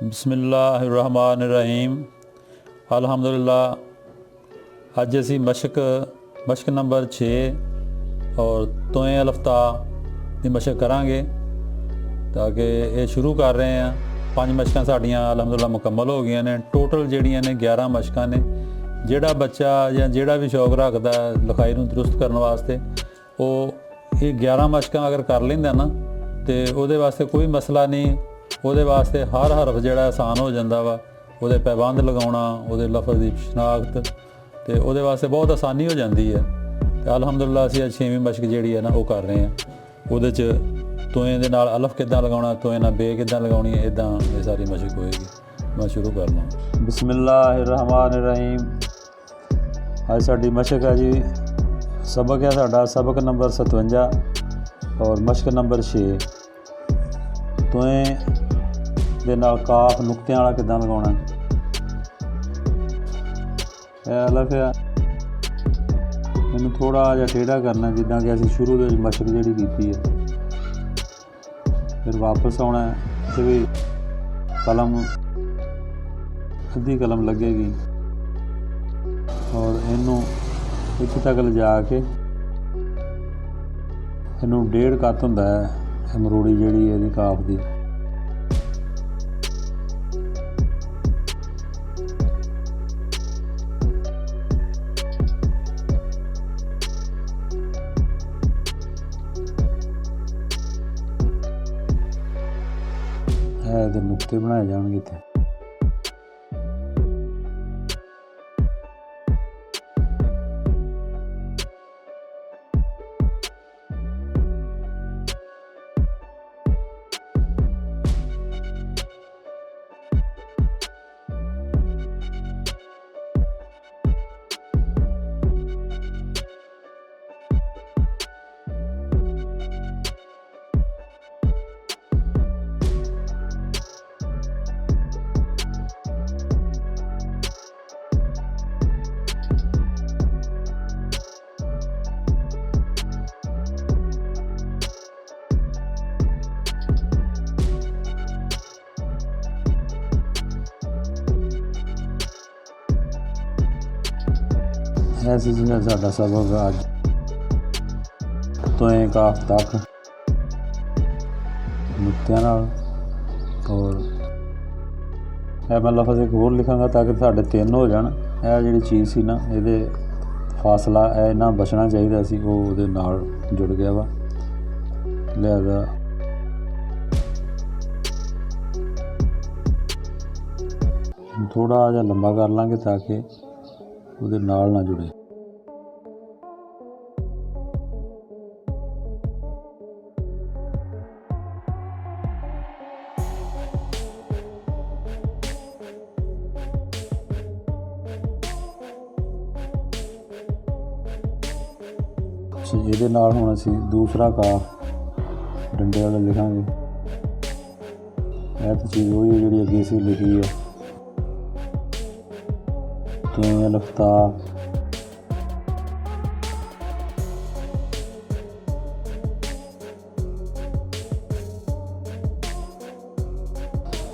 बिस्मिल्लाहिर्रहमानिर्रहीम। अल्हम्दुलिल्लाह। अज असी मशक नंबर 6 और तोएं अलफ्ता की मशक करांगे ताकि ये शुरू कर रहे हैं। 5 मशकां साड़ियां अल्हम्दुलिल्लाह मुकम्मल हो गई ने। टोटल जिहड़ियां ने 11 मशकां ने। जिहड़ा बच्चा या जिहड़ा भी शौक रखदा लिखाई नूं दुरुस्त करने वास्ते वो ये 11 मशकां अगर कर लैंदा ना तो उहदे वास्ते कोई मसला नहीं। उहदे वास्ते हर हरफ जिहड़ा आसान हो जांदा वा। उहदे पैबंद लगाउणा, उहदे लफज़ दी शनाख्त ते उहदे वास्ते बहुत आसानी हो जाती है। तो अल्हम्दुलिल्लाह असीं 6वीं मशक जिहड़ी है ना वो कर रहे हैं। उहदे च तोएं दे नाल अलफ किद्दां लगाउणा, तोएं नाल बे किद्दां लगाउणी, इदां ये सारी मशक होएगी। मैं शुरू करना। बिस्मिल्लाहिर्रहमानिर्रहीम। अज साडी मशक है जी, सबक है साडा सबक नंबर 57 और मशक नंबर 6। तोएं दे नाल काफ नुक्तियां वाला किद्दां लगाउणा। यह अलफ है, इनू थोड़ा जिहा टेढ़ा करना जिद्दां कि असीं शुरू दे मशक जिहड़ी कीती है। फिर वापस आउणा है ते भी कलम अद्धी कलम लगेगी और इनू इत्थे तक लिजा के इनू 1.5 कत हुंदा है मरोड़ी जिहड़ी इहदी काफ दी। ਇਹਦੇ ਨੁਕਤੇ ਬਣਾਏ ਜਾਣਗੇ ਇੱਥੇ। ऐसे जिन्हें साडा सबक अज तोएं काफ तक नुक्तियां नाल। और मैं लफज एक होर लिखांगा ताकि साढ़े 3 हो जाण। यह जिहड़ी चीज़ सी ना इहदे फासला इन्ना बचना चाहिए सी, वो उहदे नाल जुड़ गया वा। लिहाजा थोड़ा जिहा लंबा कर लांगे ताकि उहदे नाल ना जुड़े। ਇਹਦੇ ਨਾਲ ਹੁਣ ਅਸੀਂ ਦੂਸਰਾ ਕਾਫ ਡੰਡੇ ਵਾਲਾ ਲਿਖਾਂਗੇ। ਇਹ ਤਾਂ ਚੀਜ਼ ਉਹੀ ਹੈ ਜਿਹੜੀ ਅੱਗੇ ਅਸੀਂ ਲਿਖੀ ਹੈ। तोएं अलफ्ता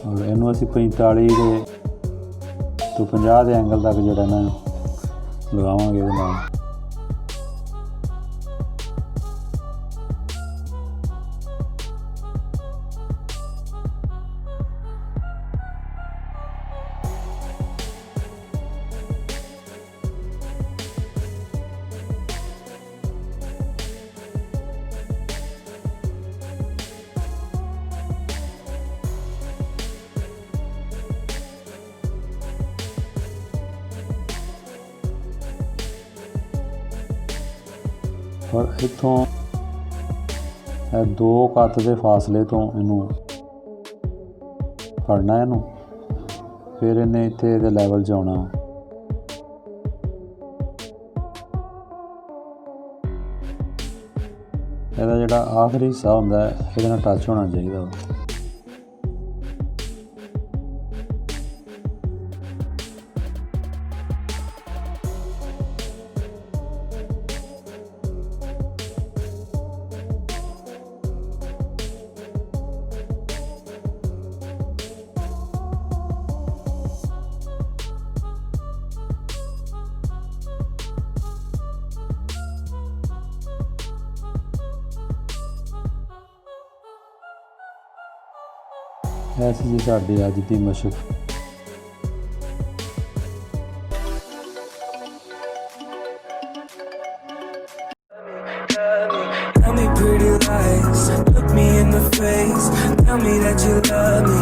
और इनू असीं 45 तो 50 के एंगल तक जिहड़ा ना लगावांगे इहदे नाल। और इत्थों 2 कत के फासले तो इनू फड़ना इनू, फिर इन्हें इत्थे इहदे लैवल च आउणा। इहदा जिहड़ा आखिरी हिस्सा हुंदा है इहदे नाल टच होना चाहिए। ਇਹ ਸੀ ਜੀ ਸਾਡੀ ਅੱਜ ਦੀ ਮਸ਼ਕ। Tell me pretty lies, look me in the face. Tell me that you love me,